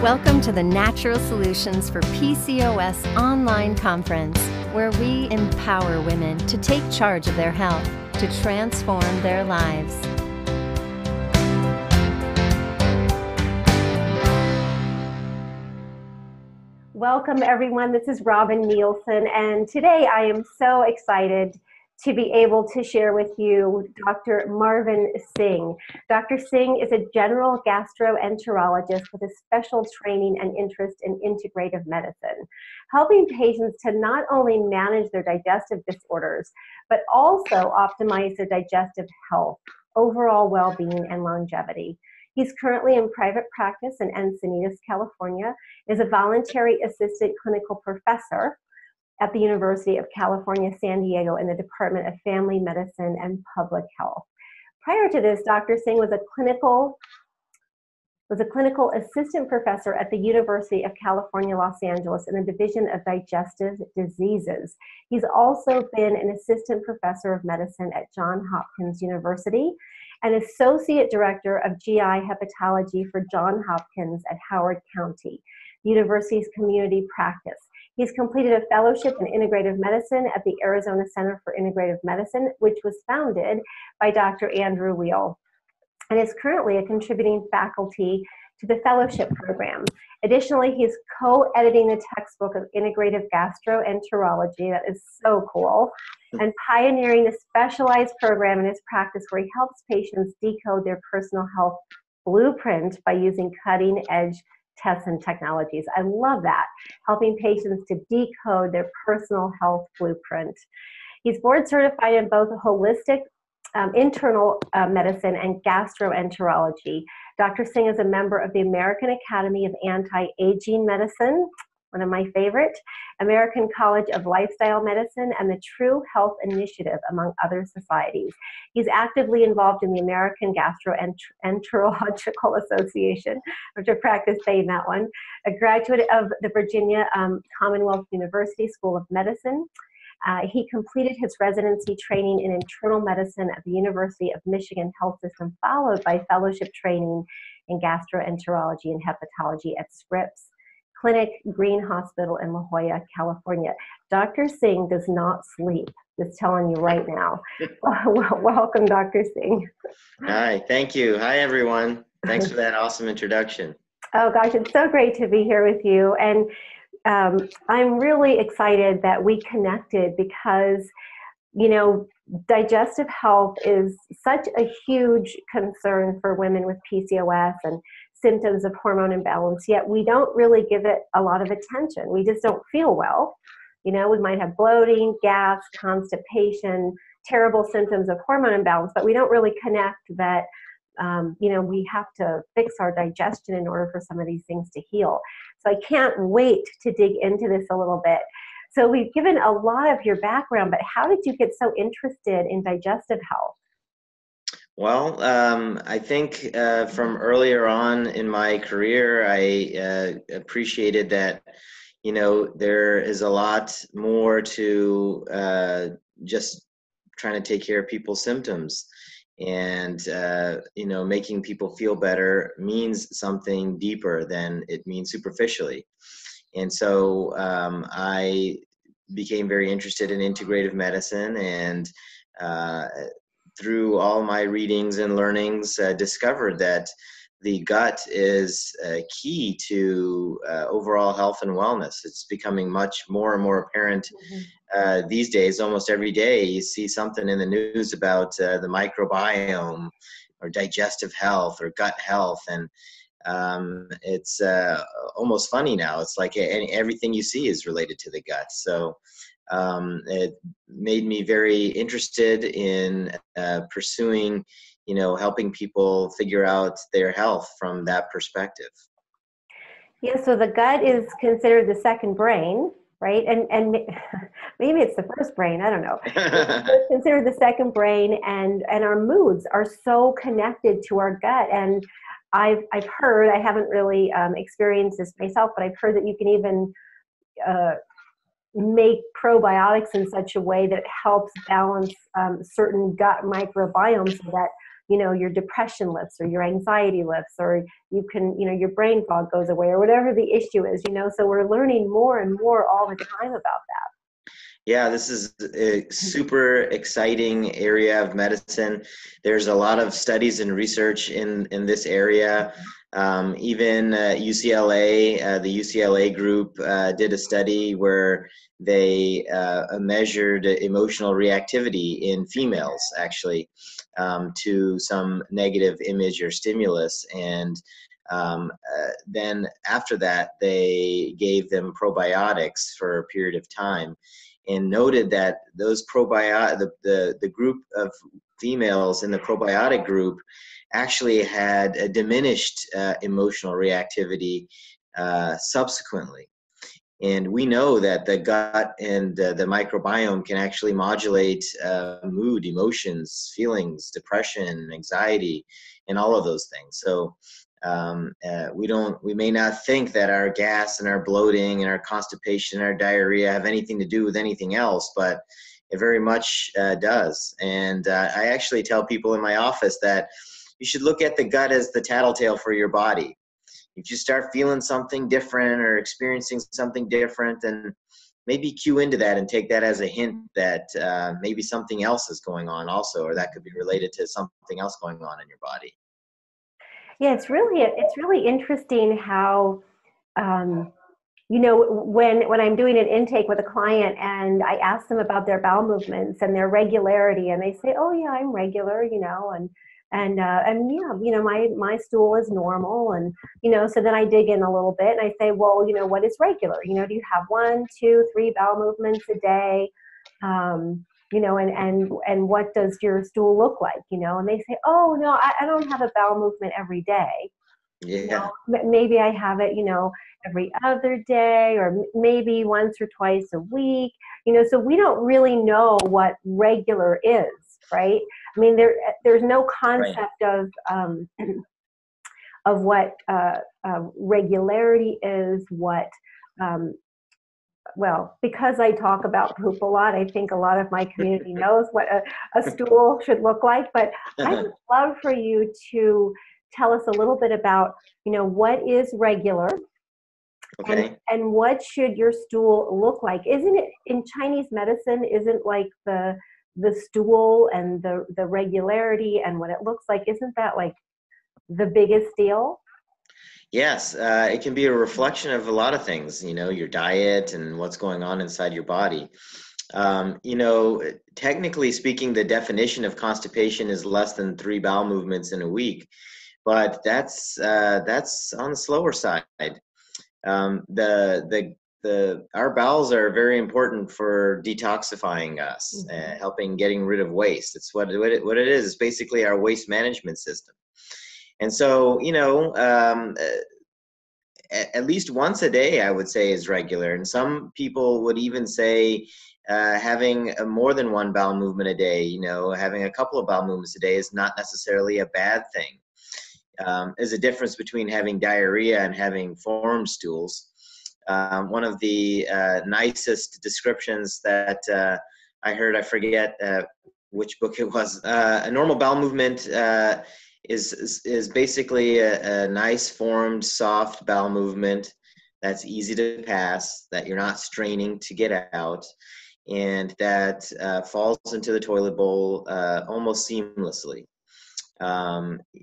Welcome to the Natural Solutions for PCOS online conference, where we empower women to take charge of their health, to transform their lives. Welcome, everyone. This is Robin Nielsen, and today I am so excited to be able to share with you Dr. Marvin Singh. Dr. Singh is a general gastroenterologist with a special training and interest in integrative medicine, helping patients to not only manage their digestive disorders, but also optimize their digestive health, overall well-being, and longevity. He's currently in private practice in Encinitas, California, is a voluntary assistant clinical professor at the University of California, San Diego in the Department of Family Medicine and Public Health. Prior to this, Dr. Singh was a clinical assistant professor at the University of California, Los Angeles in the Division of Digestive Diseases. He's also been an assistant professor of medicine at Johns Hopkins University and associate director of GI hepatology for Johns Hopkins at Howard County, the university's community practice. He's completed a fellowship in integrative medicine at the Arizona Center for Integrative Medicine, which was founded by Dr. Andrew Weil, and is currently a contributing faculty to the fellowship program. Additionally, he's co-editing the textbook of integrative gastroenterology, that is so cool, and pioneering a specialized program in his practice where he helps patients decode their personal health blueprint by using cutting-edge tests and technologies. I love that, helping patients to decode their personal health blueprint. He's board certified in both holistic internal medicine and gastroenterology. Dr. Singh is a member of the American Academy of Anti-Aging Medicine, one of my favorite, American College of Lifestyle Medicine, and the True Health Initiative, among other societies. He's actively involved in the American Gastroenterological Association, which I practice saying that one, a graduate of the Virginia Commonwealth University School of Medicine. He completed his residency training in internal medicine at the University of Michigan Health System, followed by fellowship training in gastroenterology and hepatology at Scripps Clinic Green Hospital in La Jolla, California. Dr. Singh does not sleep, just telling you right now. Welcome, Dr. Singh. Hi, thank you. Hi, everyone. Thanks for that awesome introduction. Oh, gosh, it's so great to be here with you. And I'm really excited that we connected because, you know, digestive health is such a huge concern for women with PCOS and symptoms of hormone imbalance, yet we don't really give it a lot of attention. We just don't feel well. You know, we might have bloating, gas, constipation, terrible symptoms of hormone imbalance, but we don't really connect that, you know, we have to fix our digestion in order for some of these things to heal. So I can't wait to dig into this a little bit. So we've given a lot of your background, but how did you get so interested in digestive health? Well, I think from earlier on in my career, I appreciated that, you know, there is a lot more to just trying to take care of people's symptoms. And, you know, making people feel better means something deeper than it means superficially. And so I became very interested in integrative medicine, and through all my readings and learnings, discovered that the gut is key to overall health and wellness. It's becoming much more and more apparent these days. Almost every day you see something in the news about the microbiome or digestive health or gut health. And it's almost funny now. It's like everything you see is related to the gut. So it made me very interested in pursuing, you know, helping people figure out their health from that perspective. Yeah, so the gut is considered the second brain, right? And maybe it's the first brain, I don't know. It's considered the second brain, and our moods are so connected to our gut. And I've heard, I haven't really experienced this myself, but I've heard that you can even make probiotics in such a way that it helps balance certain gut microbiomes so that your depression lifts or your anxiety lifts, or you can, your brain fog goes away, or whatever the issue is, so we're learning more and more all the time about that. Yeah, this is a super exciting area of medicine. There's a lot of studies and research in this area. Even UCLA, the UCLA group did a study where they measured emotional reactivity in females, actually, to some negative image or stimulus. And then after that, they gave them probiotics for a period of time, and noted that those the group of females in the probiotic group actually had a diminished emotional reactivity subsequently. And we know that the gut and the microbiome can actually modulate mood, emotions, feelings, depression, anxiety, and all of those things. So we may not think that our gas and our bloating and our constipation and our diarrhea have anything to do with anything else, but it very much does. And I actually tell people in my office that you should look at the gut as the tattletale for your body. If you start feeling something different or experiencing something different, then maybe cue into that and take that as a hint that maybe something else is going on also, or that could be related to something else going on in your body. Yeah, it's really interesting how, when I'm doing an intake with a client and I ask them about their bowel movements and their regularity, and they say, "Oh yeah, I'm regular," and yeah, my stool is normal, and so then I dig in a little bit and I say, well, what is regular? Do you have 1, 2, 3 bowel movements a day? And what does your stool look like? And they say, oh no, I don't have a bowel movement every day. Yeah. Maybe I have it, every other day, or maybe once or twice a week. So we don't really know what regular is, right? I mean, there's no concept of what regularity is, what well, because I talk about poop a lot, I think a lot of my community knows what a stool should look like. But I would love for you to tell us a little bit about, what is regular, Okay. and what should your stool look like? Isn't it in Chinese medicine? Isn't like the stool and the regularity and what it looks like? Isn't that like the biggest deal? Yes, it can be a reflection of a lot of things, your diet and what's going on inside your body. Technically speaking, the definition of constipation is less than 3 bowel movements in a week, but that's on the slower side. Our bowels are very important for detoxifying us, helping getting rid of waste. It's what it is. It's basically our waste management system. And so, at least once a day, I would say, is regular. And some people would even say having more than 1 bowel movement a day, having a couple of bowel movements a day is not necessarily a bad thing. There's a difference between having diarrhea and having formed stools. One of the nicest descriptions that I heard, I forget which book it was, a normal bowel movement is basically a nice formed soft bowel movement that's easy to pass, that you're not straining to get out, and that falls into the toilet bowl almost seamlessly.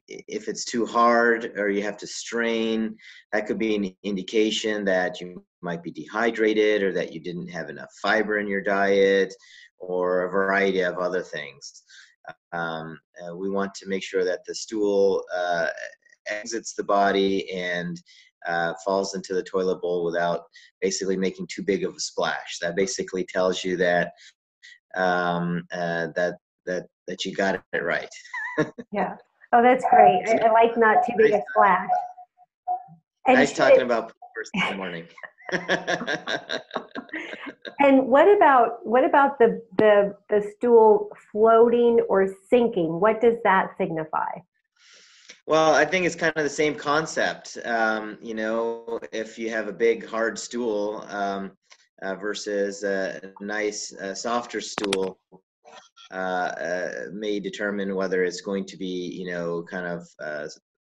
If it's too hard or you have to strain, that could be an indication that you might be dehydrated or that you didn't have enough fiber in your diet, or a variety of other things. We want to make sure that the stool exits the body and falls into the toilet bowl without basically making too big of a splash. That basically tells you that that you got it right. Yeah. Oh, that's great. I like not too big a splash. And nice talking about poop first in the morning. And what about the stool floating or sinking? What does that signify? Well, I think it's kind of the same concept. If you have a big hard stool versus a nice softer stool, may determine whether it's going to be, you know, kind of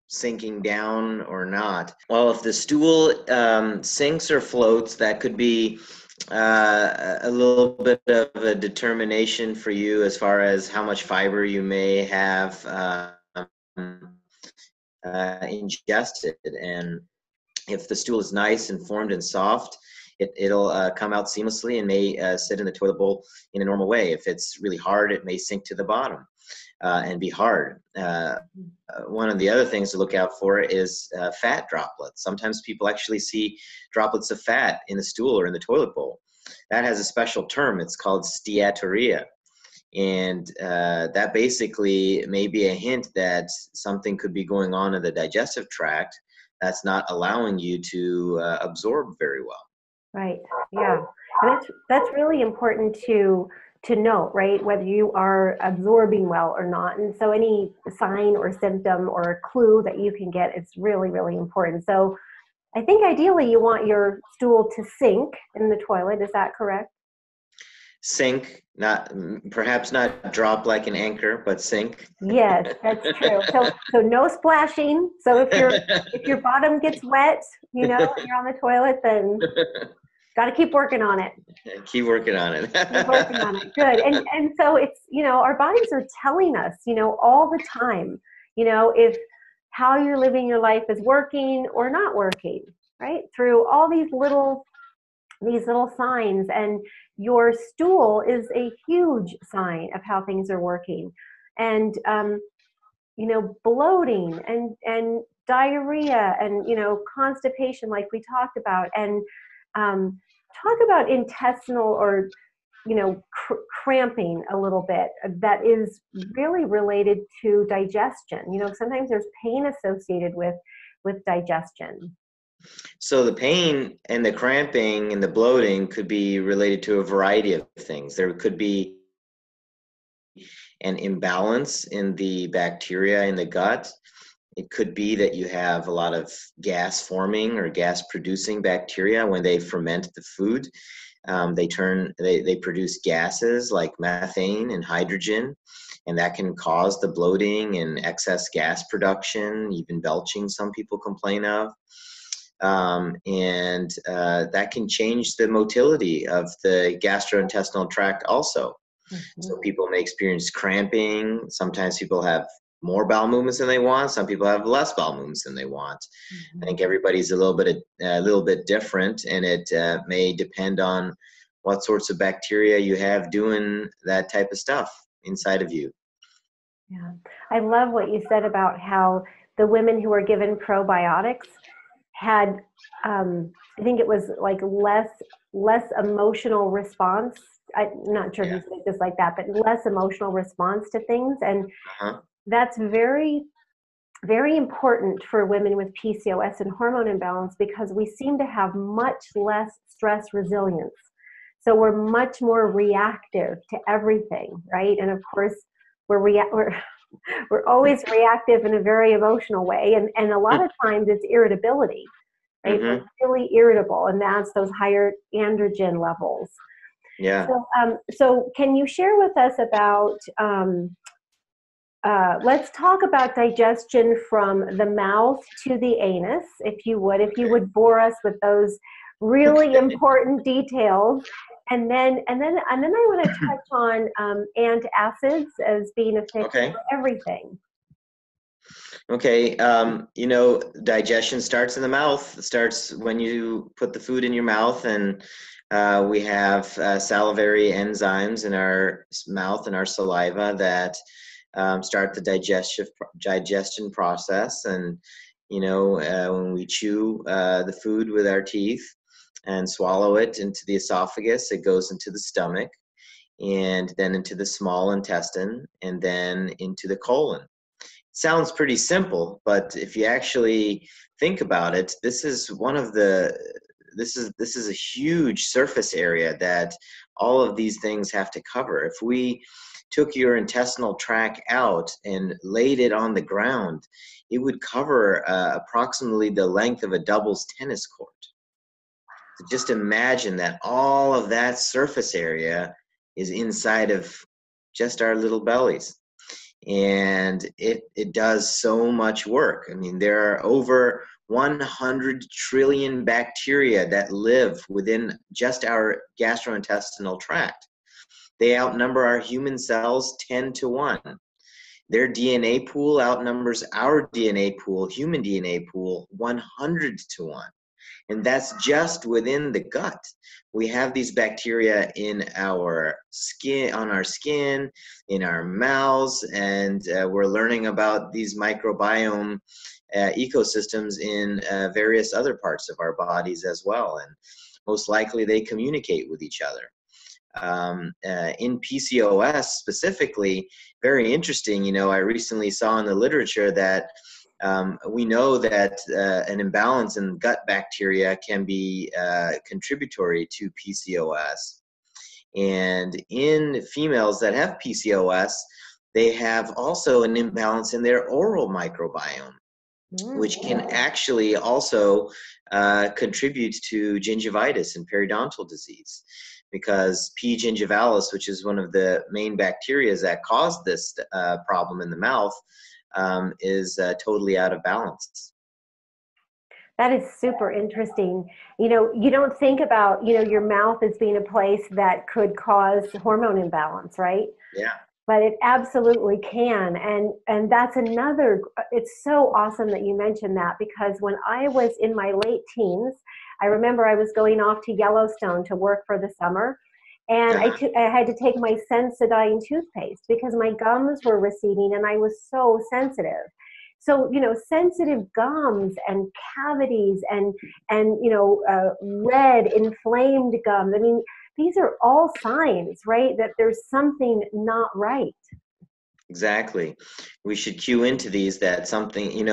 sinking down or not. Well, if the stool sinks or floats, that could be a little bit of a determination for you as far as how much fiber you may have ingested. And if the stool is nice and formed and soft, it'll come out seamlessly and may sit in the toilet bowl in a normal way. If it's really hard, it may sink to the bottom and be hard. One of the other things to look out for is fat droplets. Sometimes people actually see droplets of fat in the stool or in the toilet bowl. That has a special term. It's called steatorrhea. And that basically may be a hint that something could be going on in the digestive tract that's not allowing you to absorb very well. Right. Yeah. And that's really important to note, right? Whether you are absorbing well or not. And so any sign or symptom or clue that you can get is really, really important. So I think ideally you want your stool to sink in the toilet. Is that correct? Sink, perhaps not drop like an anchor, but sink. Yes, that's true. So no splashing. So if your bottom gets wet, you know, when you're on the toilet, then got to keep working on it. Keep working on it. Keep working on it. Good. And so it's, you know, our bodies are telling us, you know, all the time, you know, if how you're living your life is working or not working, right? Through all these little signs, and your stool is a huge sign of how things are working. And you know, bloating and diarrhea and, you know, constipation like we talked about, and talk about intestinal or, you know, cramping a little bit that is really related to digestion. You know, sometimes there's pain associated with digestion. So the pain and the cramping and the bloating could be related to a variety of things. There could be an imbalance in the bacteria in the gut. It could be that you have a lot of gas forming or gas producing bacteria when they ferment the food. They produce gases like methane and hydrogen, and that can cause the bloating and excess gas production, even belching some people complain of. That can change the motility of the gastrointestinal tract also. Mm-hmm. So people may experience cramping. Sometimes people have more bowel movements than they want. Some people have less bowel movements than they want. Mm-hmm. I think everybody's a little bit different, and it may depend on what sorts of bacteria you have doing that type of stuff inside of you. Yeah, I love what you said about how the women who were given probiotics had, I think it was like less emotional response. I'm not sure if you said this like that, but less emotional response to things. And that's very, very important for women with PCOS and hormone imbalance, because we seem to have much less stress resilience. So we're much more reactive to everything, right? And of course, we're always reactive in a very emotional way. And a lot of times it's irritability, right? Mm-hmm. We're really irritable, and that's those higher androgen levels. Yeah. So can you share with us about, let's talk about digestion from the mouth to the anus, if you would bore us with those really important details. And then I want to touch on antacids as being a fix for everything. Okay, you know, digestion starts in the mouth. It starts when you put the food in your mouth, and we have salivary enzymes in our mouth and our saliva that start the digestion process. And, you know, when we chew the food with our teeth and swallow it into the esophagus, it goes into the stomach, and then into the small intestine, and then into the colon. Sounds pretty simple, but if you actually think about it, this is a huge surface area that all of these things have to cover. If we took your intestinal tract out and laid it on the ground, it would cover approximately the length of a doubles tennis court. So just imagine that all of that surface area is inside of just our little bellies. And it does so much work. I mean, there are over 100 trillion bacteria that live within just our gastrointestinal tract. They outnumber our human cells 10 to 1. Their DNA pool outnumbers our DNA pool, human DNA pool, 100 to 1. And that's just within the gut. We have these bacteria in our skin, on our skin, in our mouths, and we're learning about these microbiome ecosystems in various other parts of our bodies as well. And most likely they communicate with each other. In PCOS specifically, very interesting, I recently saw in the literature that we know that an imbalance in gut bacteria can be contributory to PCOS. And in females that have PCOS, they have also an imbalance in their oral microbiome, which can actually also contribute to gingivitis and periodontal disease. Because P. gingivalis, which is one of the main bacteria that cause this problem in the mouth, is totally out of balance. That is super interesting. You don't think about, your mouth as being a place that could cause hormone imbalance, right? Yeah. But it absolutely can. And that's another, it's so awesome that you mentioned that, because when I was in my late teens, I remember I was going off to Yellowstone to work for the summer. And I had to take my Sensodyne toothpaste because my gums were receding and I was so sensitive. So, sensitive gums and cavities and red inflamed gums. I mean, these are all signs, right, that there's something not right. Exactly. We should cue into these that something,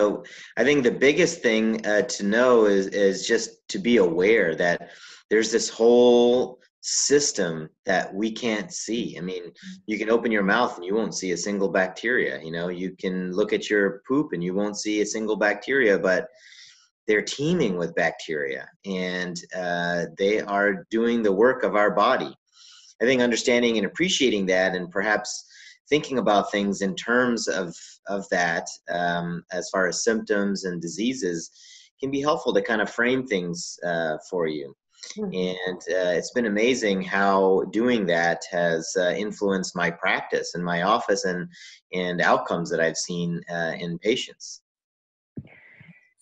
I think the biggest thing to know is just to be aware that there's this whole system that we can't see. I mean, you can open your mouth and you won't see a single bacteria. You can look at your poop and you won't see a single bacteria, but they're teeming with bacteria, and they are doing the work of our body. I think understanding and appreciating that, and perhaps thinking about things in terms of that, as far as symptoms and diseases, can be helpful to kind of frame things for you. And it's been amazing how doing that has influenced my practice and my office and outcomes that I've seen in patients.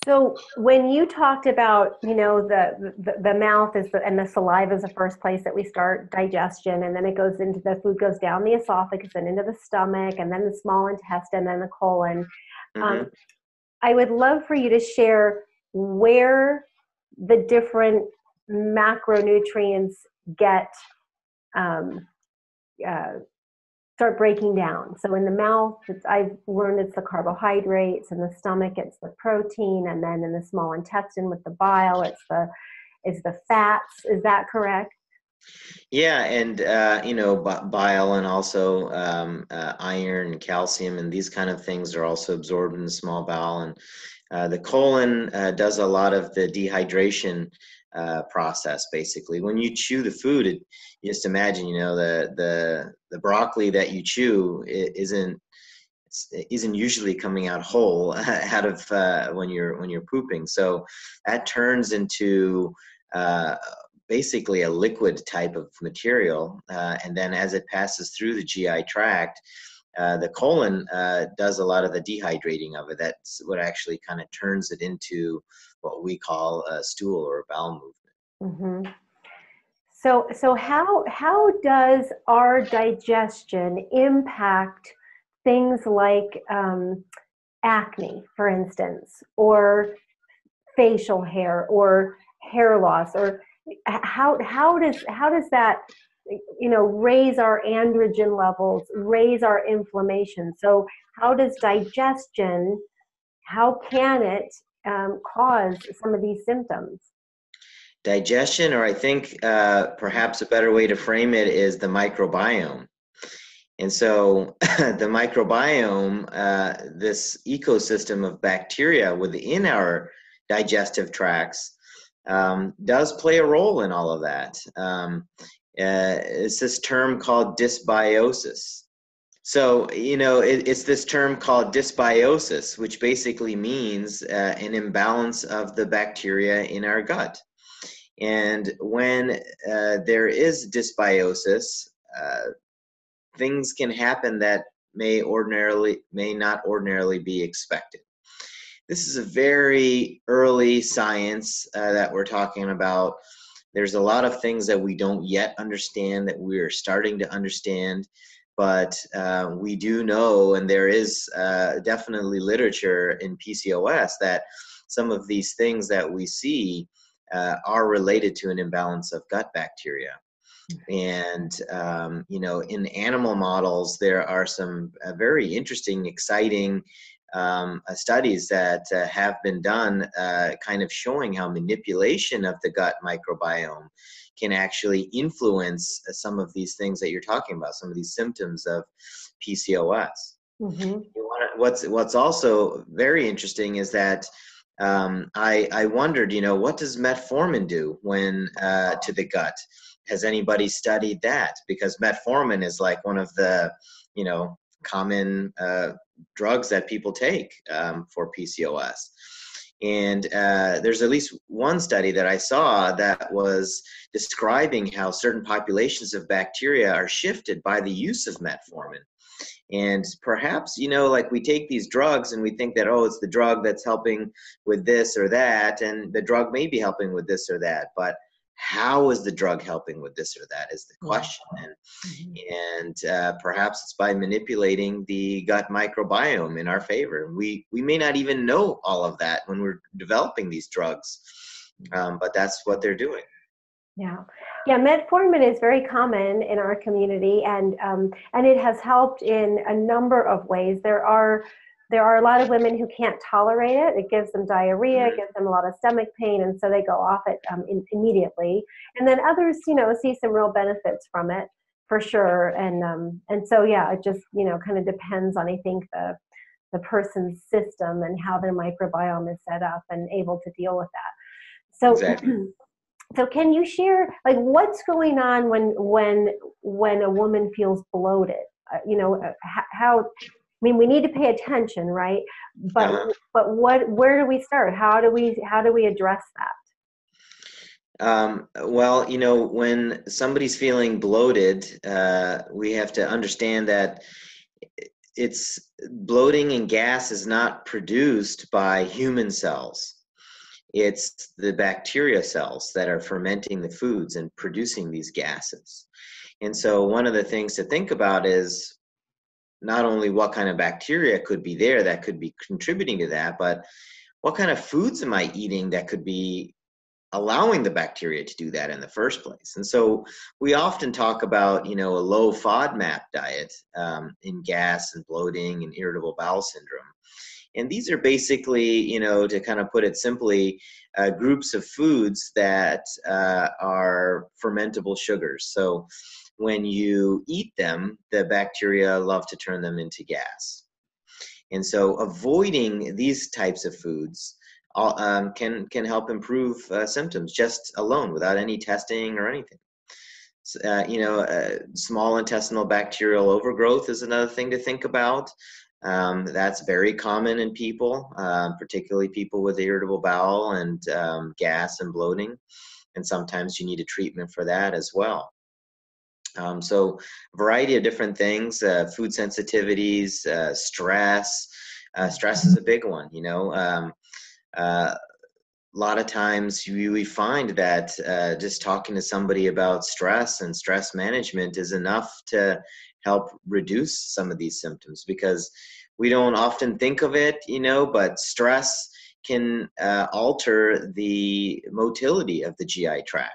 So when you talked about, the mouth and the saliva is the first place that we start digestion, and then it goes into the food goes down the esophagus and into the stomach, and then the small intestine, then the colon. I would love for you to share where the different macronutrients start breaking down. So in the mouth, I've learned it's the carbohydrates. In the stomach, it's the protein, and then in the small intestine with the bile, it's the fats. Is that correct? Yeah, and bile and also iron and calcium and these kind of things are also absorbed in the small bowel. And the colon does a lot of the dehydration process. Basically, when you chew the food, you just imagine, the broccoli that you chew isn't usually coming out whole out of when you're pooping. So that turns into basically a liquid type of material, and then as it passes through the GI tract, the colon does a lot of the dehydrating of it. That's what actually kind of turns it into what we call a stool or a bowel movement. Mm-hmm. So how does our digestion impact things like acne, for instance, or facial hair, or hair loss, or how does that raise our androgen levels, raise our inflammation? So how does digestion, how can it cause some of these symptoms? Digestion, or I think perhaps a better way to frame it is the microbiome. And so the microbiome, this ecosystem of bacteria within our digestive tracts, does play a role in all of that. It's this term called dysbiosis. So, it's this term called dysbiosis, which basically means an imbalance of the bacteria in our gut. And when there is dysbiosis, things can happen that may not ordinarily be expected. This is a very early science that we're talking about. There's a lot of things that we don't yet understand that we're starting to understand, but we do know, and there is definitely literature in PCOS, that some of these things that we see are related to an imbalance of gut bacteria. And, in animal models, there are some very interesting, exciting studies that have been done kind of showing how manipulation of the gut microbiome can actually influence some of these things that you're talking about, some of these symptoms of PCOS. Mm-hmm. What's also very interesting is that I wondered, what does metformin do when to the gut? Has anybody studied that? Because metformin is like one of the, common drugs that people take for PCOS. And there's at least one study that I saw that was describing how certain populations of bacteria are shifted by the use of metformin. And perhaps, like we take these drugs and we think that, oh, it's the drug that's helping with this or that, and the drug may be helping with this or that, but how is the drug helping with this or that is the question. And perhaps it's by manipulating the gut microbiome in our favor. We may not even know all of that when we're developing these drugs, but that's what they're doing. Yeah, metformin is very common in our community, and it has helped in a number of ways. There are a lot of women who can't tolerate it. It gives them diarrhea, it gives them a lot of stomach pain, and so they go off it immediately. And then others, see some real benefits from it for sure. And so it just kind of depends on, I think, the person's system and how their microbiome is set up and able to deal with that. So. Exactly. So can you share, like, what's going on when a woman feels bloated? How? I mean, we need to pay attention, right? But where do we start? How do we address that? Well, when somebody's feeling bloated, we have to understand that it's bloating and gas is not produced by human cells. It's the bacteria cells that are fermenting the foods and producing these gases. And so one of the things to think about is not only what kind of bacteria could be there that could be contributing to that, but what kind of foods am I eating that could be allowing the bacteria to do that in the first place. And so we often talk about, a low Fodmap diet in gas and bloating and irritable bowel syndrome. And these are basically, to kind of put it simply, groups of foods that are fermentable sugars. So when you eat them, the bacteria love to turn them into gas. And so avoiding these types of foods can help improve symptoms just alone without any testing or anything. Small intestinal bacterial overgrowth is another thing to think about. That's very common in people, particularly people with irritable bowel and gas and bloating. And sometimes you need a treatment for that as well. So a variety of different things, food sensitivities, stress. Stress is a big one, a lot of times we find that just talking to somebody about stress and stress management is enough to help reduce some of these symptoms, because we don't often think of it, but stress can alter the motility of the GI tract.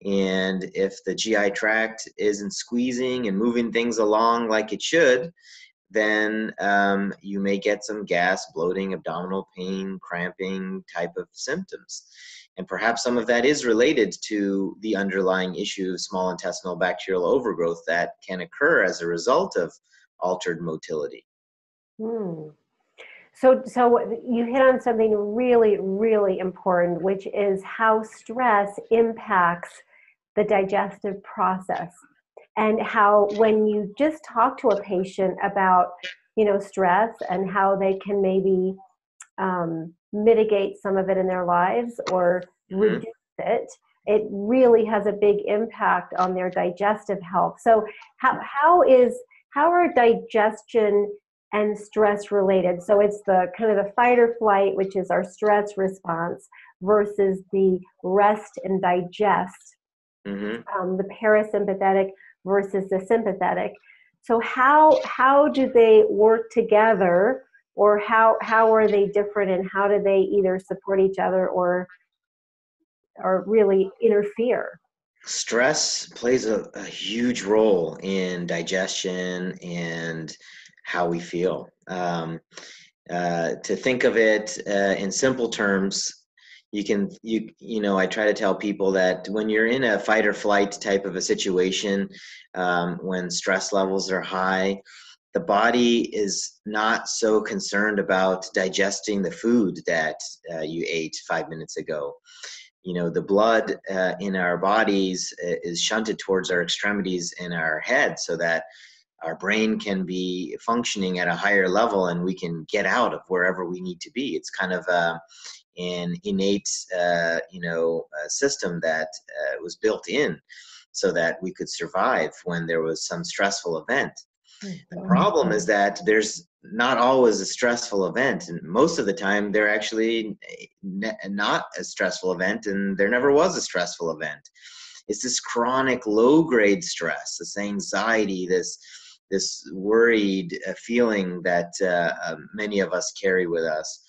And if the GI tract isn't squeezing and moving things along like it should, then you may get some gas, bloating, abdominal pain, cramping type of symptoms. And perhaps some of that is related to the underlying issue of small intestinal bacterial overgrowth that can occur as a result of altered motility. So you hit on something really, really important, which is how stress impacts the digestive process. and how when you just talk to a patient about, stress and how they can maybe mitigate some of it in their lives or reduce it, it really has a big impact on their digestive health. So how are digestion and stress related? So it's the kind of the fight or flight, which is our stress response, versus the rest and digest, the parasympathetic versus the sympathetic. So how do they work together, or how are they different, and how do they either support each other or really interfere? Stress plays a huge role in digestion and how we feel. To think of it in simple terms, I try to tell people that when you're in a fight or flight type of a situation, when stress levels are high, the body is not so concerned about digesting the food that you ate 5 minutes ago. The blood in our bodies is shunted towards our extremities in our head so that our brain can be functioning at a higher level and we can get out of wherever we need to be. It's kind of an innate, system that was built in so that we could survive when there was some stressful event. The problem is that there's not always a stressful event, and most of the time they're actually not a stressful event, and there never was a stressful event. It's this chronic low-grade stress, this anxiety, this worried feeling that many of us carry with us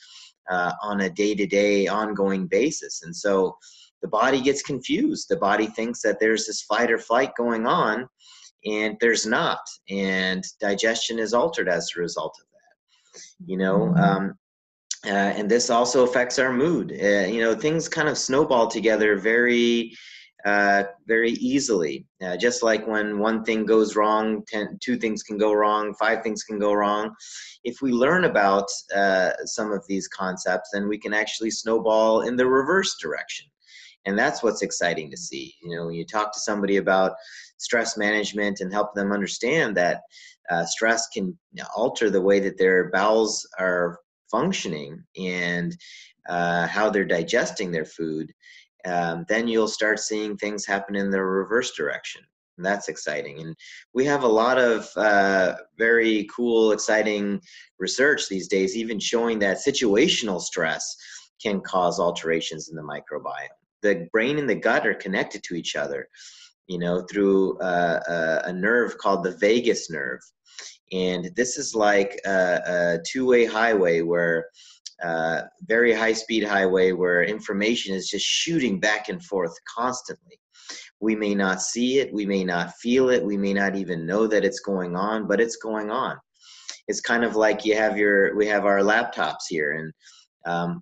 on a day-to-day ongoing basis. And so the body gets confused. The body thinks that there's this fight or flight going on, and there's not. And digestion is altered as a result of that. And this also affects our mood. Things kind of snowball together very easily. Just like when one thing goes wrong, 2 things can go wrong, 5 things can go wrong. If we learn about some of these concepts, then we can actually snowball in the reverse direction. And that's what's exciting to see. When you talk to somebody about stress management and help them understand that stress can alter the way that their bowels are functioning and how they're digesting their food, then you'll start seeing things happen in the reverse direction. And that's exciting. And we have a lot of very cool, exciting research these days, even showing that situational stress can cause alterations in the microbiome. The brain and the gut are connected to each other, through a nerve called the vagus nerve. And this is like a two-way highway where very high-speed highway where information is just shooting back and forth constantly. We may not see it, we may not feel it, we may not even know that it's going on, but it's going on. It's kind of like we have our laptops here, and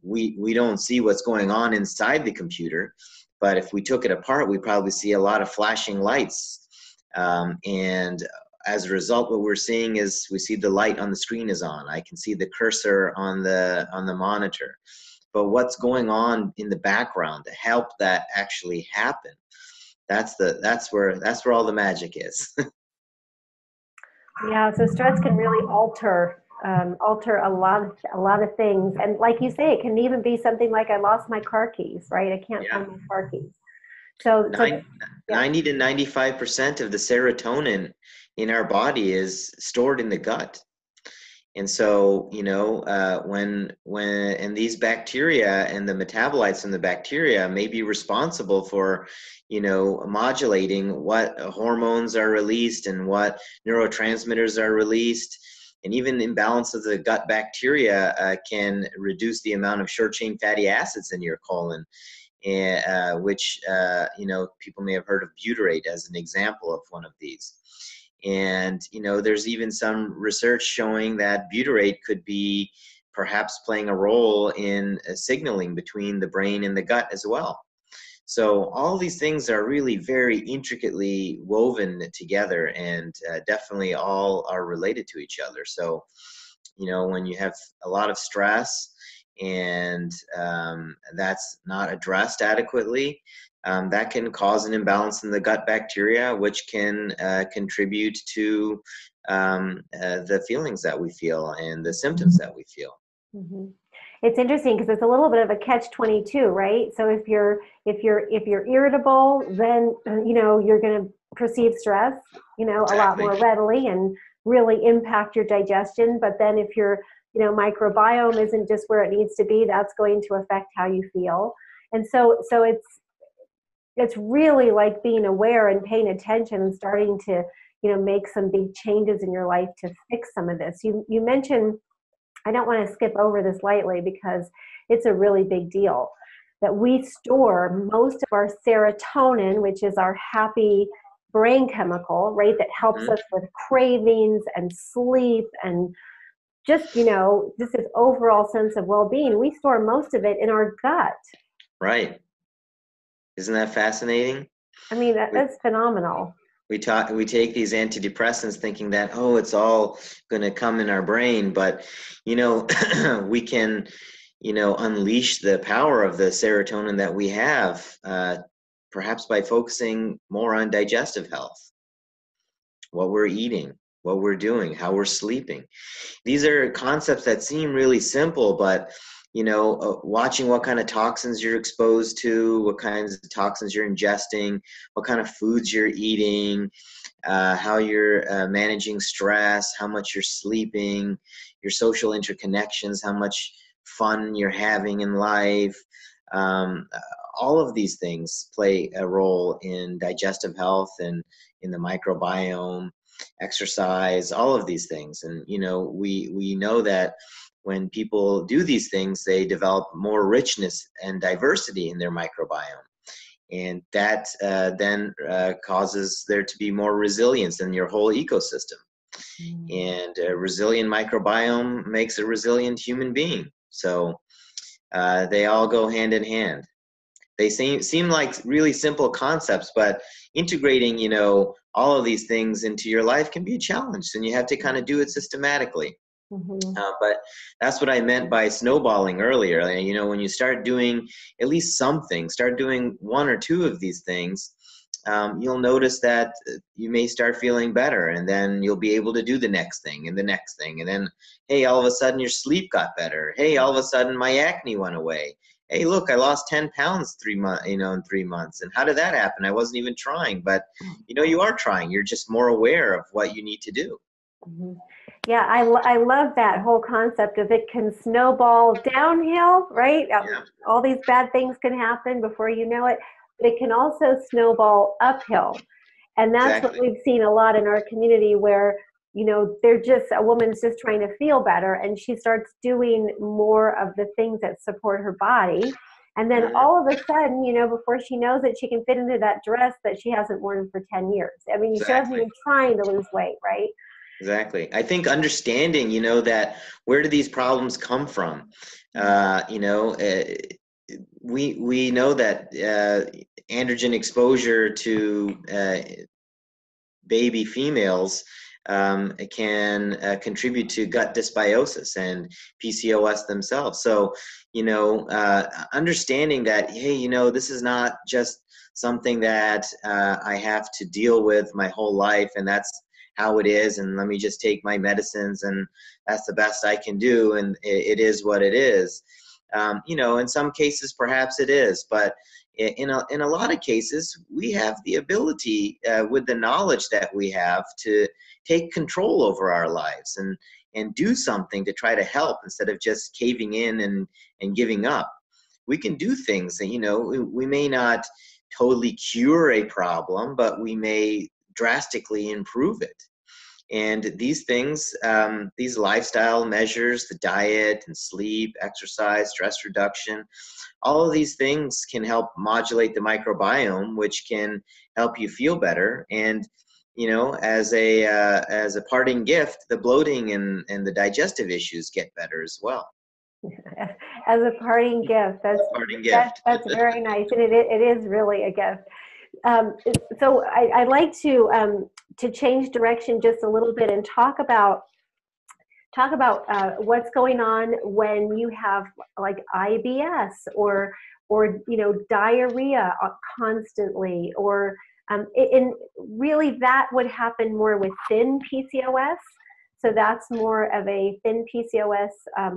we don't see what's going on inside the computer, but if we took it apart, we'd probably see a lot of flashing lights. And as a result, what we're seeing is we see the light on the screen is on. I can see the cursor on the monitor. But what's going on in the background to help that actually happen? That's where all the magic is. Yeah, so stress can really alter a lot of things, and like you say, it can even be something like I lost my car keys, right? I can't find my car keys. So 90 to 95% of the serotonin in our body is stored in the gut. And so, when these bacteria and the metabolites in the bacteria may be responsible for, modulating what hormones are released and what neurotransmitters are released, and even imbalance of the gut bacteria can reduce the amount of short-chain fatty acids in your colon, which, people may have heard of butyrate as an example of one of these. And, there's even some research showing that butyrate could be perhaps playing a role in signaling between the brain and the gut as well. So all these things are really very intricately woven together, and definitely all are related to each other. So, when you have a lot of stress and that's not addressed adequately, that can cause an imbalance in the gut bacteria, which can contribute to the feelings that we feel and the symptoms that we feel. Mm-hmm. It's interesting because it's a little bit of a catch-22, right? So if you're irritable, then you're going to perceive stress, a lot more readily and really impact your digestion. But then if your microbiome isn't just where it needs to be, that's going to affect how you feel. And so it's really like being aware and paying attention and starting to make some big changes in your life to fix some of this. You mentioned, I don't want to skip over this lightly because it's a really big deal, that we store most of our serotonin, which is our happy brain chemical, right, that helps us with cravings and sleep and just, this is overall sense of well-being. We store most of it in our gut. Right. Isn't that fascinating? I mean, that's phenomenal. We take these antidepressants thinking that, oh, it's all going to come in our brain, but we can unleash the power of the serotonin that we have, perhaps by focusing more on digestive health, what we're eating, what we're doing, how we're sleeping. These are concepts that seem really simple, but watching what kind of toxins you're exposed to, what kinds of toxins you're ingesting, what kind of foods you're eating, how you're managing stress, how much you're sleeping, your social interconnections, how much fun you're having in life. All of these things play a role in digestive health and in the microbiome, exercise, all of these things. And, we know that when people do these things, they develop more richness and diversity in their microbiome. And that then causes there to be more resilience in your whole ecosystem. And a resilient microbiome makes a resilient human being. So they all go hand in hand. They seem like really simple concepts, but integrating, all of these things into your life can be a challenge, and you have to kind of do it systematically. But that's what I meant by snowballing earlier. When you start doing at least something, start doing one or two of these things, you'll notice that you may start feeling better, and then you'll be able to do the next thing and the next thing. And then, hey, all of a sudden your sleep got better. Hey, all of a sudden my acne went away. Hey, look, I lost 10 pounds in 3 months. And how did that happen? I wasn't even trying, but you are trying. You're just more aware of what you need to do. Yeah, I love that whole concept of it can snowball downhill, right? Yeah. All these bad things can happen before you know it, but it can also snowball uphill. And that's Exactly. what we've seen a lot in our community where, a woman's just trying to feel better and she starts doing more of the things that support her body. And then all of a sudden, before she knows it, she can fit into that dress that she hasn't worn for 10 years. I mean, she wasn't even trying to lose weight, right? Exactly. I think understanding, that where do these problems come from? We know that androgen exposure to baby females can contribute to gut dysbiosis and PCOS themselves. So, understanding that, hey, this is not just something that I have to deal with my whole life, and that's how it is, and let me just take my medicines, and that's the best I can do, and it is what it is. In some cases, perhaps it is, but in a lot of cases, we have the ability, with the knowledge that we have, to take control over our lives and do something to try to help instead of just caving in and giving up. We can do things that, we may not totally cure a problem, but we may drastically improve it. And these things, these lifestyle measures, the diet and sleep, exercise, stress reduction, all of these things can help modulate the microbiome, which can help you feel better. And, as a parting gift, the bloating and the digestive issues get better as well. As a parting gift, that's very nice, and it is really a gift. So I'd like to change direction just a little bit and talk about what's going on when you have like IBS or or, diarrhea constantly, or and really that would happen more with thin PCOS. So that's more of a thin PCOS.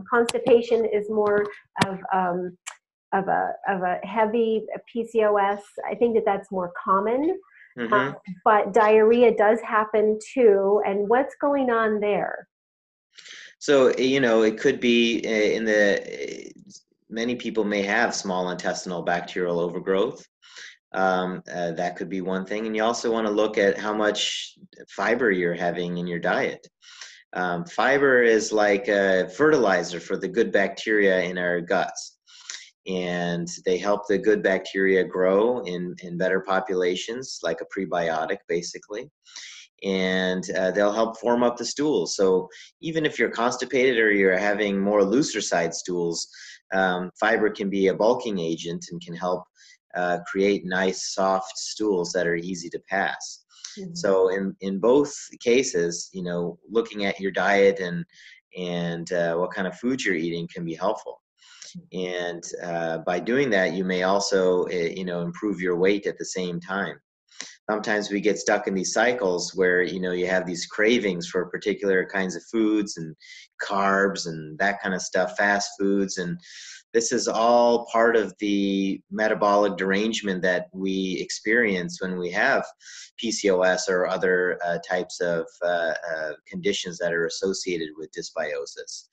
Constipation is more of a heavy PCOS. I think that that's more common. Mm-hmm. But diarrhea does happen too. And what's going on there? So, it could be many people may have small intestinal bacterial overgrowth. That could be one thing. And you also want to look at how much fiber you're having in your diet. Fiber is like a fertilizer for the good bacteria in our guts. And they help the good bacteria grow in better populations, like a prebiotic, basically. And they'll help form up the stools. So even if you're constipated or you're having more looser side stools, fiber can be a bulking agent and can help create nice, soft stools that are easy to pass. Mm-hmm. So in both cases, looking at your diet and what kind of food you're eating can be helpful. And by doing that, you may also, improve your weight at the same time. Sometimes we get stuck in these cycles where, you have these cravings for particular kinds of foods and carbs and that kind of stuff, fast foods. And this is all part of the metabolic derangement that we experience when we have PCOS or other types of conditions that are associated with dysbiosis.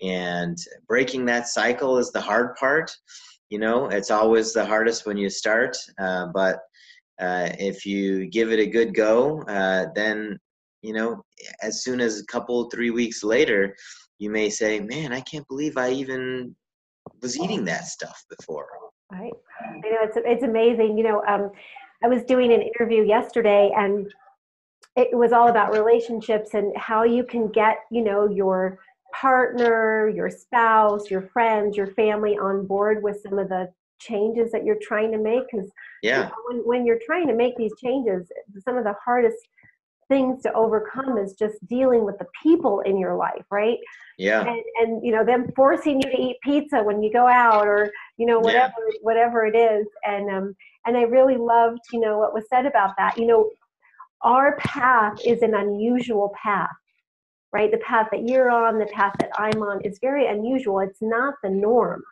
And breaking that cycle is the hard part. It's always the hardest when you start, but if you give it a good go, then, as soon as 3 weeks later, you may say, man, I can't believe I even was eating that stuff before. Right. It's amazing. I was doing an interview yesterday, and it was all about relationships and how you can get, your partner, your spouse, your friends, your family on board with some of the changes that you're trying to make. Because when you're trying to make these changes, some of the hardest things to overcome is just dealing with the people in your life, right? Yeah. And them forcing you to eat pizza when you go out, or whatever it is. And I really loved what was said about that. Our path is an unusual path, right? The path that you're on, the path that I'm on is very unusual. It's not the norm.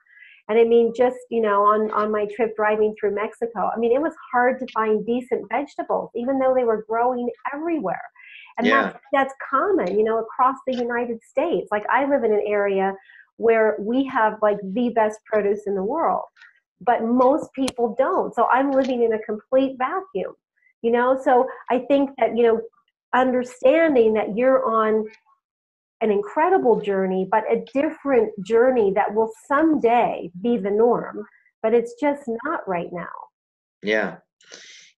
And I mean, just, on my trip driving through Mexico, I mean, it was hard to find decent vegetables, even though they were growing everywhere. And that's common, across the United States. Like, I live in an area where we have like the best produce in the world, but most people don't. So I'm living in a complete vacuum, So I think that, understanding that you're on an incredible journey, but a different journey that will someday be the norm, but it's just not right now. Yeah.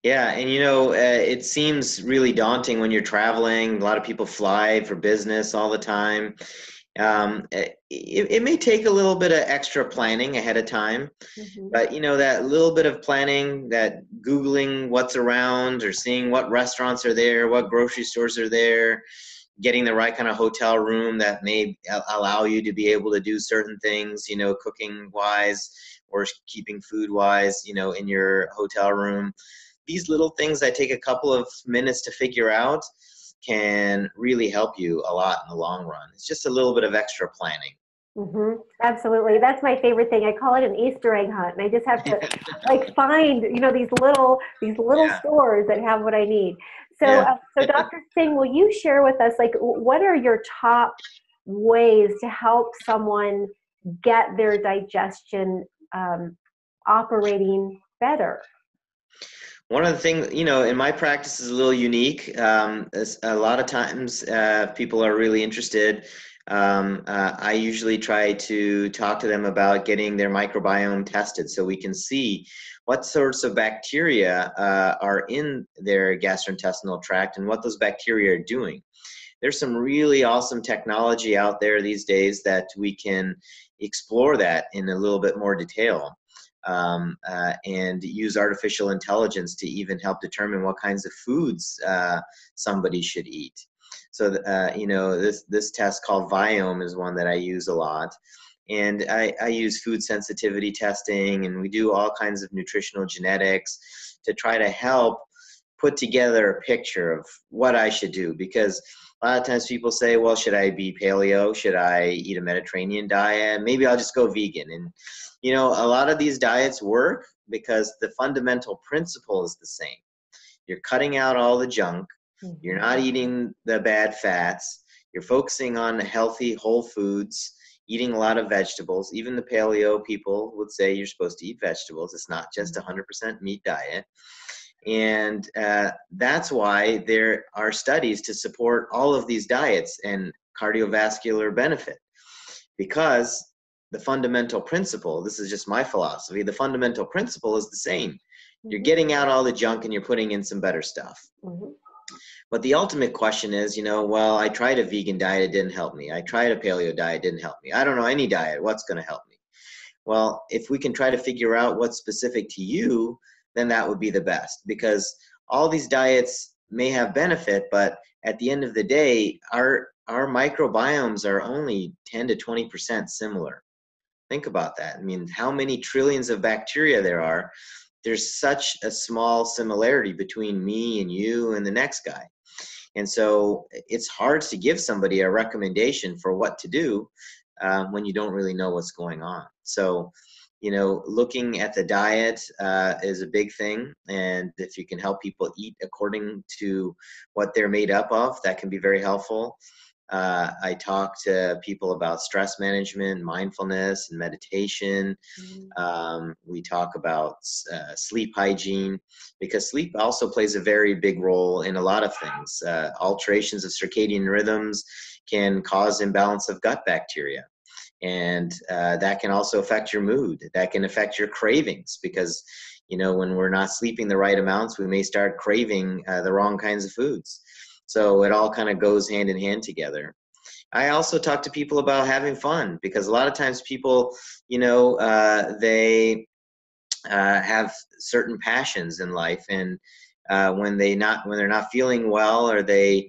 Yeah. And, it seems really daunting when you're traveling. A lot of people fly for business all the time. It may take a little bit of extra planning ahead of time, but that little bit of planning, that Googling what's around or seeing what restaurants are there, what grocery stores are there, getting the right kind of hotel room that may allow you to be able to do certain things, cooking wise or keeping food wise, in your hotel room. These little things that take a couple of minutes to figure out can really help you a lot in the long run. It's just a little bit of extra planning. Mm-hmm. Absolutely. That's my favorite thing. I call it an Easter egg hunt. And I just have to find, these little stores that have what I need. So, so Dr. Singh, will you share with us, what are your top ways to help someone get their digestion operating better? One of the things, in my practice is a little unique. A lot of times people are really interested. I usually try to talk to them about getting their microbiome tested so we can see what sorts of bacteria are in their gastrointestinal tract and what those bacteria are doing. There's some really awesome technology out there these days that we can explore that in a little bit more detail. And use artificial intelligence to even help determine what kinds of foods somebody should eat. So, this test called Biome is one that I use a lot. And I use food sensitivity testing, and we do all kinds of nutritional genetics to try to help put together a picture of what I should do. Because a lot of times people say, well, should I be paleo? Should I eat a Mediterranean diet? Maybe I'll just go vegan. And, you know, a lot of these diets work because the fundamental principle is the same. You're cutting out all the junk. You're not eating the bad fats. You're focusing on healthy, whole foods, eating a lot of vegetables. Even the paleo people would say you're supposed to eat vegetables. It's not just a 100% meat diet. And that's why there are studies to support all of these diets and cardiovascular benefit. Because the fundamental principle, this is just my philosophy, the fundamental principle is the same. You're getting out all the junk and you're putting in some better stuff. But the ultimate question is, you know, well, I tried a vegan diet, it didn't help me. I tried a paleo diet, it didn't help me. I don't know any diet, what's going to help me? Well, if we can try to figure out what's specific to you, then that would be the best, because all these diets may have benefit, but at the end of the day, our microbiomes are only 10 to 20% similar. Think about that. I mean, how many trillions of bacteria there are. There's such a small similarity between me and you and the next guy. And so it's hard to give somebody a recommendation for what to do when you don't really know what's going on. So, you know, looking at the diet is a big thing. And if you can help people eat according to what they're made up of, that can be very helpful. I talk to people about stress management, mindfulness, and meditation. We talk about sleep hygiene, because sleep also plays a very big role in a lot of things. Alterations of circadian rhythms can cause imbalance of gut bacteria. And that can also affect your mood. That can affect your cravings, because, you know, when we're not sleeping the right amounts, we may start craving the wrong kinds of foods. So it all kind of goes hand in hand together. I also talk to people about having fun, because a lot of times people, you know, they have certain passions in life, and when they're not feeling well, or they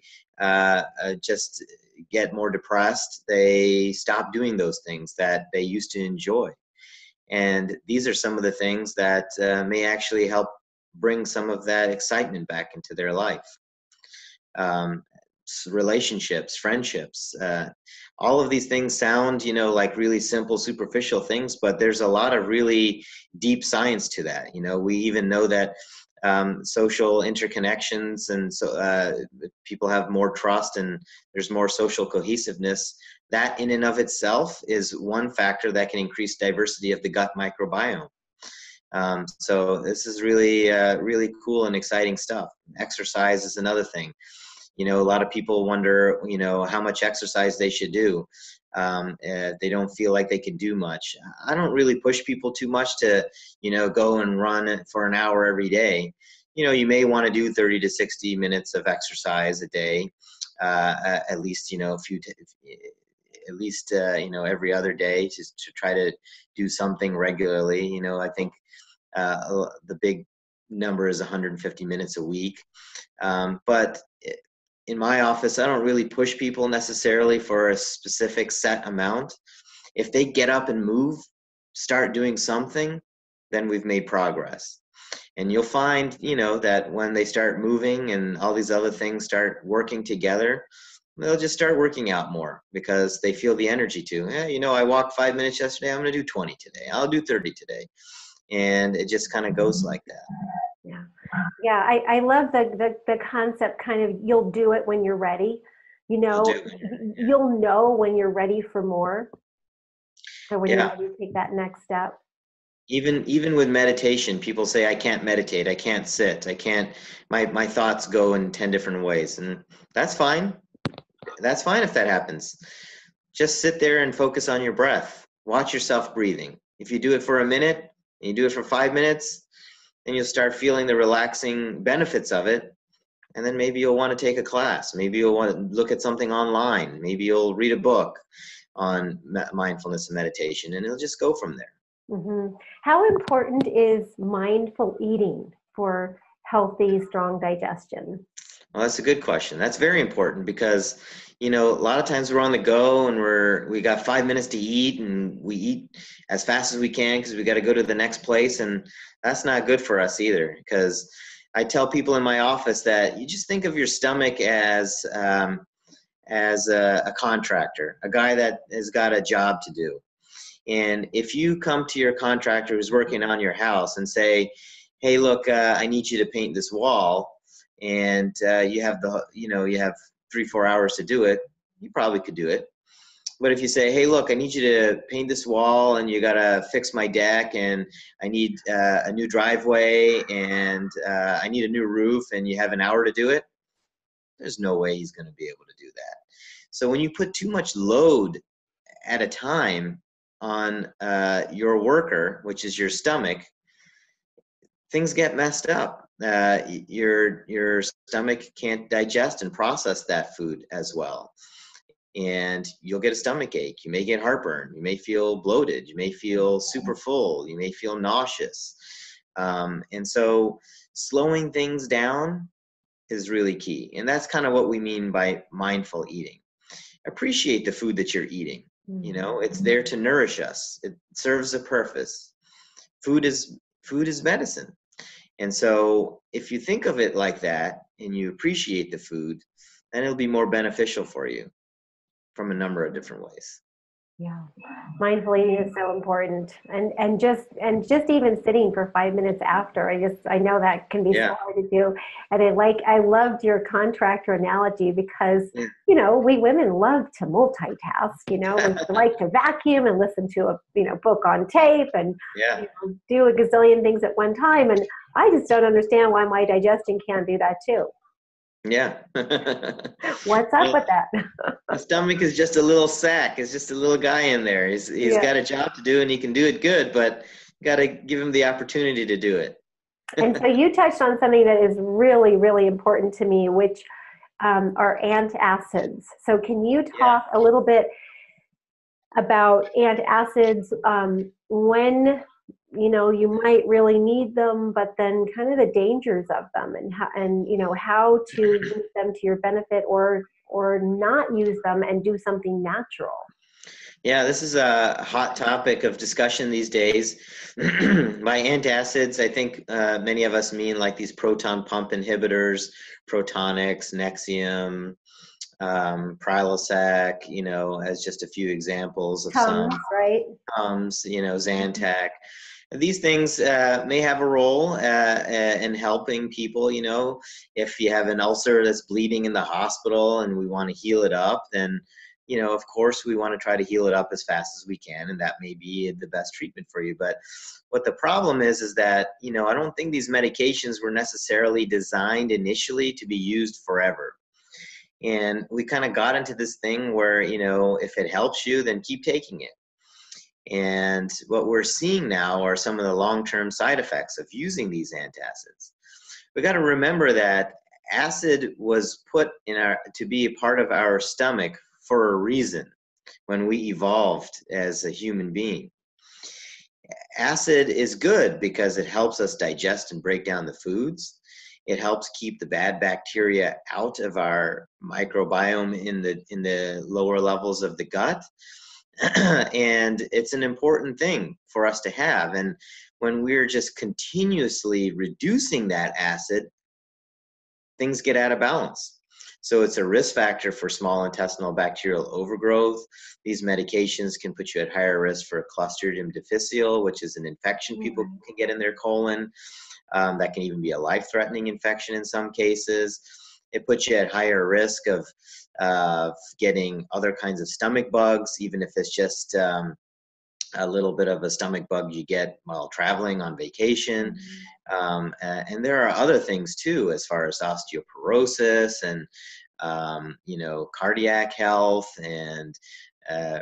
just get more depressed, they stop doing those things that they used to enjoy. And these are some of the things that may actually help bring some of that excitement back into their life. Relationships, friendships, all of these things sound, you know, like really simple, superficial things, but there's a lot of really deep science to that. You know, we even know that social interconnections, and so people have more trust and there's more social cohesiveness. That in and of itself is one factor that can increase diversity of the gut microbiome. So this is really, really cool and exciting stuff. Exercise is another thing. You know, a lot of people wonder, you know, how much exercise they should do. They don't feel like they can do much. I don't really push people too much to, you know, go and run for an hour every day. You know, you may want to do 30 to 60 minutes of exercise a day, at least, you know, you know, every other day, just to try to do something regularly. You know, I think the big number is 150 minutes a week. But in my office, I don't really push people necessarily for a specific set amount. If they get up and move, start doing something, then we've made progress. And you'll find, you know, that when they start moving and all these other things start working together, they'll just start working out more, because they feel the energy to, you know, I walked 5 minutes yesterday, I'm going to do 20 today. I'll do 30 today. And it just kind of goes like that. Yeah. Yeah, I love the concept, kind of, you'll do it when you're ready. You know, you'll know when you're ready for more. So when you're ready to take that next step. Even with meditation, people say, I can't meditate, I can't sit, I can't, my thoughts go in 10 different ways. And that's fine. That's fine if that happens. Just sit there and focus on your breath. Watch yourself breathing. If you do it for a minute, and you do it for 5 minutes, then you'll start feeling the relaxing benefits of it. And then maybe you'll want to take a class. Maybe you'll want to look at something online. Maybe you'll read a book on mindfulness and meditation, and it'll just go from there. Mm-hmm. How important is mindful eating for healthy, strong digestion? Well, that's a good question. That's very important because, a lot of times we're on the go and we got 5 minutes to eat, and we eat as fast as we can because we got to go to the next place. And that's not good for us either, because I tell people in my office that you just think of your stomach as a contractor, a guy that has got a job to do. And if you come to your contractor who's working on your house and say, hey, look, I need you to paint this wall, and you have 3-4 hours to do it, you probably could do it. But if you say, hey, look, I need you to paint this wall, and you got to fix my deck, and I need a new driveway, and I need a new roof, and you have an hour to do it, there's no way he's going to be able to do that. So when you put too much load at a time on your worker, which is your stomach, things get messed up. Your stomach can't digest and process that food as well. And you'll get a stomach ache. You may get heartburn. You may feel bloated. You may feel super full. You may feel nauseous. And so slowing things down is really key. And that's kind of what we mean by mindful eating. Appreciate the food that you're eating. It's there to nourish us. It serves a purpose. Food is medicine. And so if you think of it like that and you appreciate the food, then it'll be more beneficial for you from a number of different ways. Yeah, mindful eating is so important, and just even sitting for 5 minutes after. I know that can be so hard to do, and I loved your contractor analogy because we women love to multitask. We like to vacuum and listen to a book on tape and do a gazillion things at one time, and I just don't understand why my digestion can't do that too. Yeah. What's up with that? The stomach is just a little sack. It's just a little guy in there. He's got a job to do, and he can do it good, but you got to give him the opportunity to do it. And so you touched on something that is really, really important to me, which are antacids. So can you talk a little bit about antacids, when you might really need them, but then kind of the dangers of them, and how to use them to your benefit or not use them and do something natural. Yeah, this is a hot topic of discussion these days. By antacids, I think many of us mean like these proton pump inhibitors, Protonix, Nexium, Prilosec, as just a few examples of some. Right? Zantac. These things may have a role in helping people. If you have an ulcer that's bleeding in the hospital and we want to heal it up, then of course we want to try to heal it up as fast as we can, and that may be the best treatment for you. But what the problem is that I don't think these medications were necessarily designed initially to be used forever. And we kind of got into this thing where if it helps you, then keep taking it. And what we're seeing now are some of the long-term side effects of using these antacids. We got to remember that acid was put to be a part of our stomach for a reason when we evolved as a human being. Acid is good because it helps us digest and break down the foods. It helps keep the bad bacteria out of our microbiome in the lower levels of the gut. And it's an important thing for us to have. And when we're just continuously reducing that acid, things get out of balance. So it's a risk factor for small intestinal bacterial overgrowth. These medications can put you at higher risk for Clostridium difficile, which is an infection people can get in their colon. That can even be a life-threatening infection in some cases. It puts you at higher risk of getting other kinds of stomach bugs, even if it's just a little bit of a stomach bug you get while traveling on vacation. And there are other things too, as far as osteoporosis and, cardiac health, and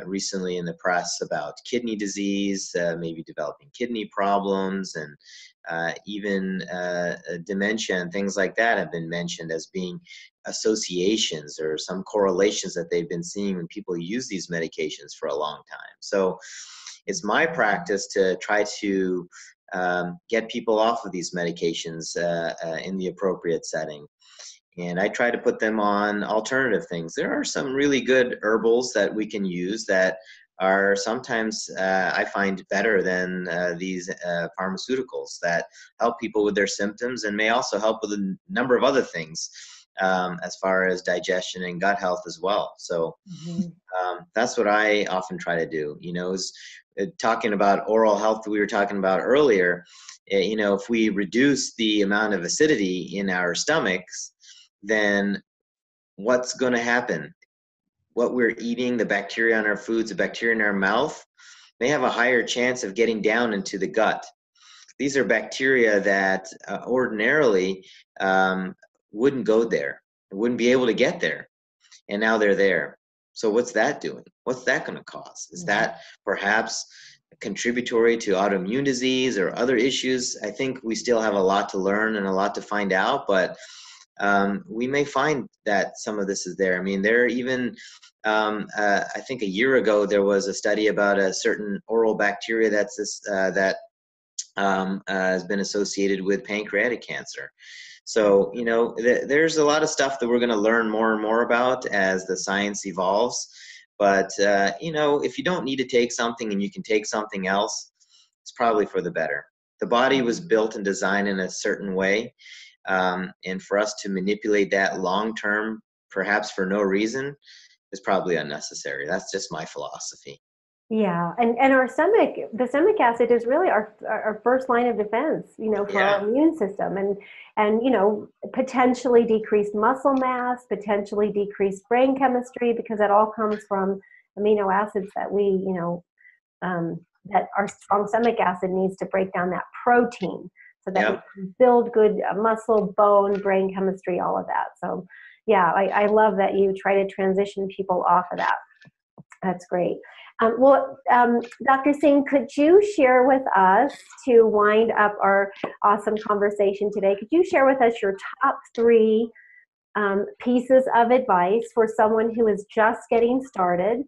recently in the press about kidney disease, maybe developing kidney problems, and even dementia and things like that have been mentioned as being associations or some correlations that they've been seeing when people use these medications for a long time. So it's my practice to try to get people off of these medications in the appropriate setting. And I try to put them on alternative things. There are some really good herbals that we can use that are sometimes, I find, better than these pharmaceuticals that help people with their symptoms and may also help with a number of other things as far as digestion and gut health as well. So that's what I often try to do, is talking about oral health we were talking about earlier. If we reduce the amount of acidity in our stomachs, then what's going to happen? What we're eating, the bacteria on our foods, the bacteria in our mouth, may have a higher chance of getting down into the gut. These are bacteria that ordinarily wouldn't go there, wouldn't be able to get there, and now they're there. So what's that doing? What's that going to cause? Is that perhaps contributory to autoimmune disease or other issues? I think we still have a lot to learn and a lot to find out, but we may find that some of this is there. I mean, there are even, I think a year ago, there was a study about a certain oral bacteria that has been associated with pancreatic cancer. So, there's a lot of stuff that we're going to learn more and more about as the science evolves. But, if you don't need to take something and you can take something else, it's probably for the better. The body was built and designed in a certain way. And for us to manipulate that long-term, perhaps for no reason, is probably unnecessary. That's just my philosophy. Yeah, and the stomach acid is really our first line of defense, for our immune system, and potentially decreased muscle mass, potentially decreased brain chemistry, because it all comes from amino acids that that our strong stomach acid needs to break down that protein so that we can build good muscle, bone, brain chemistry, all of that. So yeah, I love that you try to transition people off of that. That's great. Dr. Singh, could you share with us, to wind up our awesome conversation today, could you share with us your top 3 pieces of advice for someone who is just getting started?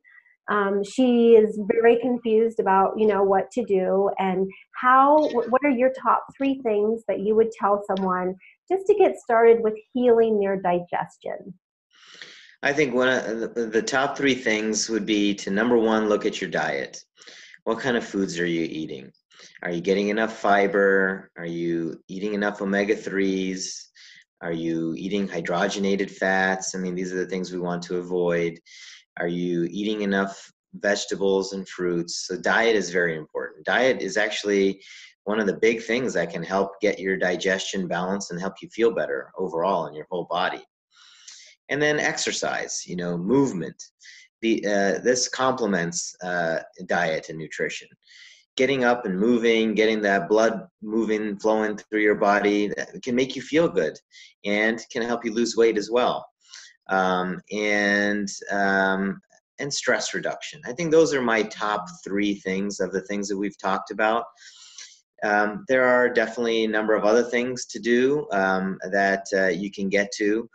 She is very confused about, what to do, and what are your top 3 things that you would tell someone just to get started with healing their digestion? I think one of the top 3 things would be to, number 1, look at your diet. What kind of foods are you eating? Are you getting enough fiber? Are you eating enough omega-3s? Are you eating hydrogenated fats? I mean, these are the things we want to avoid. Are you eating enough vegetables and fruits? So diet is very important. Diet is actually one of the big things that can help get your digestion balanced and help you feel better overall in your whole body. And then exercise, movement. This complements diet and nutrition. Getting up and moving, getting that blood moving, flowing through your body, that can make you feel good and can help you lose weight as well. And stress reduction. I think those are my top 3 things of the things that we've talked about. There are definitely a number of other things to do that you can get to.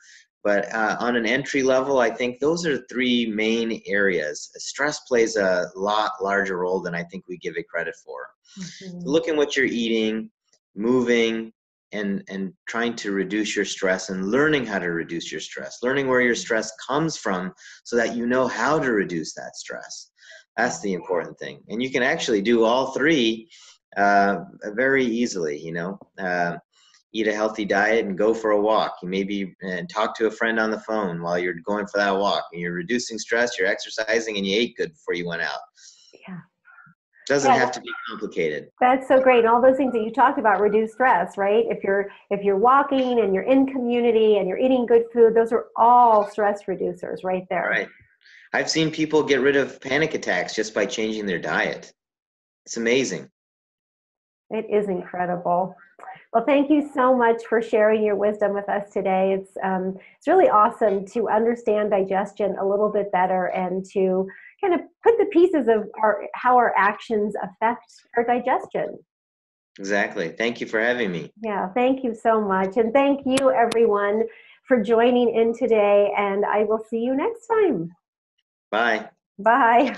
But on an entry level, I think those are 3 main areas. Stress plays a lot larger role than I think we give it credit for. So looking what you're eating, moving, and trying to reduce your stress and learning how to reduce your stress, learning where your stress comes from so that you know how to reduce that stress. That's the important thing. And you can actually do all 3 very easily, eat a healthy diet and go for a walk. You maybe talk to a friend on the phone while you're going for that walk. And you're reducing stress, you're exercising, and you ate good before you went out. Yeah. Doesn't have to be complicated. That's so great. And all those things that you talked about reduce stress, right? If you're walking and you're in community and you're eating good food, those are all stress reducers right there. Right. I've seen people get rid of panic attacks just by changing their diet. It's amazing. It is incredible. Well, thank you so much for sharing your wisdom with us today. It's really awesome to understand digestion a little bit better and to kind of put the pieces of how our actions affect our digestion. Exactly. Thank you for having me. Yeah, thank you so much. And thank you, everyone, for joining in today. And I will see you next time. Bye. Bye.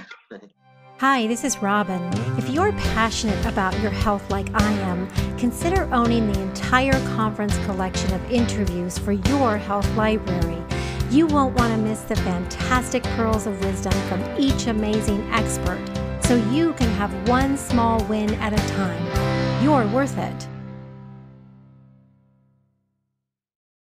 Hi, this is Robin. If you're passionate about your health like I am, consider owning the entire conference collection of interviews for your health library. You won't want to miss the fantastic pearls of wisdom from each amazing expert, so you can have one small win at a time. You're worth it.